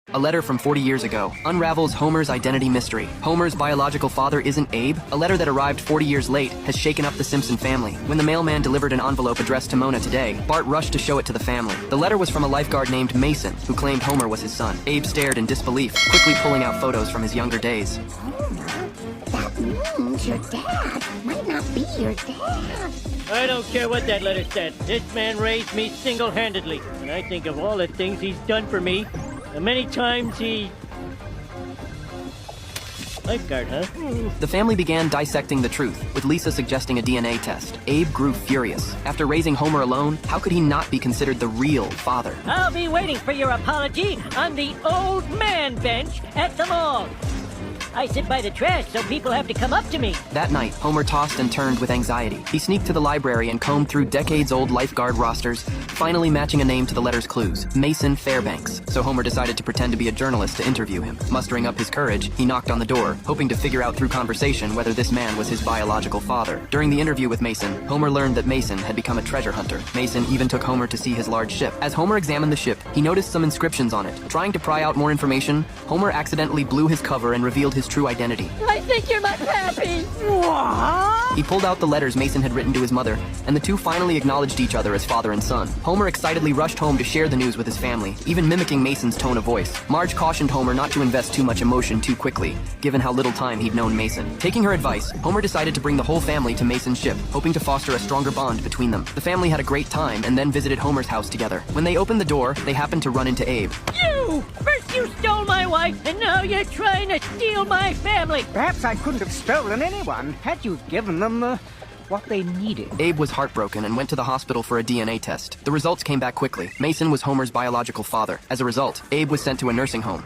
A letter from 40 years ago unravels Homer's identity mystery. Homer's biological father isn't Abe. A letter that arrived 40 years late has shaken up the Simpson family. When the mailman delivered an envelope addressed to Mona today, Bart rushed to show it to the family. The letter was from a lifeguard named Mason, who claimed Homer was his son. Abe stared in disbelief, quickly pulling out photos from his younger days. Homer, that means your dad might not be your dad. I don't care what that letter said. This man raised me single-handedly. And I think of all the things he's done for me, and many times he... Lifeguard, huh? The family began dissecting the truth, with Lisa suggesting a DNA test. Abe grew furious. After raising Homer alone, how could he not be considered the real father? I'll be waiting for your apology on the old man bench at the mall. I sit by the trash, so people have to come up to me. That night, Homer tossed and turned with anxiety. He sneaked to the library and combed through decades-old lifeguard rosters, finally matching a name to the letter's clues, Mason Fairbanks. So Homer decided to pretend to be a journalist to interview him. Mustering up his courage, he knocked on the door, hoping to figure out through conversation whether this man was his biological father. During the interview with Mason, Homer learned that Mason had become a treasure hunter. Mason even took Homer to see his large ship. As Homer examined the ship, he noticed some inscriptions on it. Trying to pry out more information, Homer accidentally blew his cover and revealed his true identity. I think you're my pappy. What? He pulled out the letters Mason had written to his mother, and the two finally acknowledged each other as father and son. Homer excitedly rushed home to share the news with his family, even mimicking Mason's tone of voice. Marge cautioned Homer not to invest too much emotion too quickly, given how little time he'd known Mason. Taking her advice, Homer decided to bring the whole family to Mason's ship, hoping to foster a stronger bond between them. The family had a great time and then visited Homer's house together. When they opened the door, they happened to run into Abe. You! First you stole my wife, and now you're trying to steal my family. Perhaps I couldn't have stolen anyone had you given them what they needed. Abe was heartbroken and went to the hospital for a DNA test. The results came back quickly. Mason was Homer's biological father. As a result, Abe was sent to a nursing home.